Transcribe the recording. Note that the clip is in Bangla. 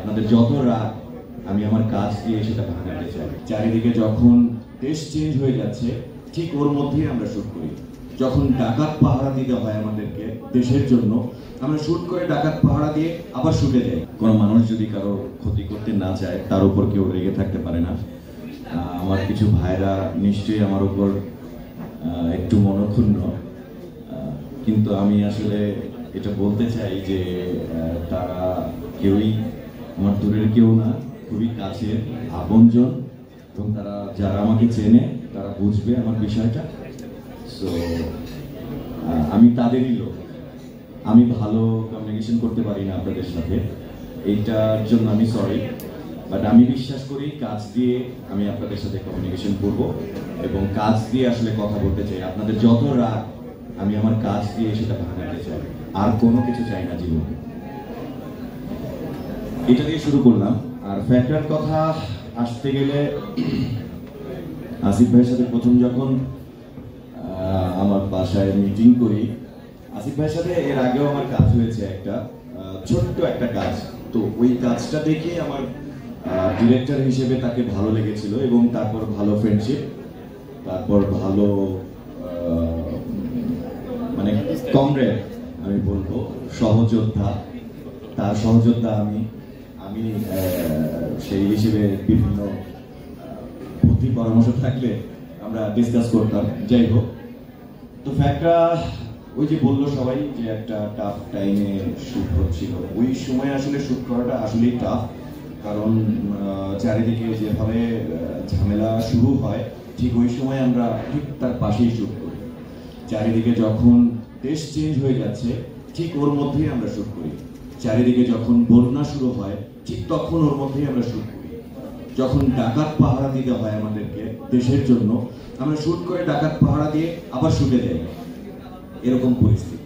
আপনাদের যত রাগ আমি আমার কাজ দিয়ে সেটা ভাঙাতে চাই। চারিদিকে যখন দেশ চেঞ্জ হয়ে যাচ্ছে ঠিক ওর মধ্যেই আমরা শুট করি। যখন ডাকাত পাহারা দিতে হয় আমাদেরকে দেশের জন্য, আমরা শুট করে ডাকাত পাহারা দিয়ে আবার শুটে যাই। কোনো মানুষ যদি কারো ক্ষতি করতে না চায় তার উপর কেউ রেগে থাকতে পারে না। আমার কিছু ভাইরা নিশ্চয়ই আমার উপর একটু মনক্ষুণ্ণ, কিন্তু আমি আসলে এটা বলতে চাই যে তারা কেউই আমার দূরের কেউ না, খুবই কাছের আপনজন, এবং তারা যারা আমাকে চেনে তারা বুঝবে আমার বিষয়টা। সো আমি তাদেরই লোক। আমি ভালো কমিউনিকেশন করতে পারি না আপনাদের সাথে, এইটার জন্য আমি সরি, বাট আমি বিশ্বাস করি কাজ দিয়ে আমি আপনাদের সাথে কমিউনিকেশন করব এবং কাজ দিয়ে আসলে কথা বলতে চাই। আপনাদের যত রাগ আমি আমার কাজ দিয়ে সেটা ভাঙাতে চাই, আর কোনো কিছু চাই না জীবনে। এটা দিয়ে শুরু করলাম। আর ফ্যাক্টর কথা আসতে গেলে, আসিফ ভাইয়ের সাথে প্রথম যখন আমার বাসায় মিটিং করি, আসিফ ভাইয়ের সাথে এর আগেও আমার কাজ হয়েছে একটা ছোট্ট একটা কাজ, তো ওই কাজটা দেখে আমার ডিরেক্টর হিসেবে তাকে ভালো লেগেছিল এবং তারপর ভালো ফ্রেন্ডশিপ, তারপর ভালো মানে কমরেড আমি বলবো, সহযোদ্ধা, তার সহযোদ্ধা আমি সেই হিসেবে বিভিন্ন বুদ্ধি পরামর্শ থাকলে আমরা ডিসকাস করতাম। যাই হোক, তো ফ্যাক্টরা ওই যে বললো সবাই যে একটা টাফ টাইমে শুট হচ্ছিল, ওই সময় আসলে শুট করাটা আসলেই টাফ, কারণ চারিদিকে যেভাবে ঝামেলা শুরু হয় ঠিক ওই সময় আমরা ঠিক তার পাশেই শুট করি। চারিদিকে যখন দেশ চেঞ্জ হয়ে যাচ্ছে ঠিক ওর মধ্যেই আমরা শুট করি। চারিদিকে যখন বন্যা শুরু হয় ঠিক তখন ওর মধ্যেই আমরা শুট করি। যখন ডাকাত পাহারা দিতে হয় আমাদেরকে দেশের জন্য, আমরা শুট করে ডাকাত পাহারা দিয়ে আবার শুটে যাই। এরকম পরিস্থিতি।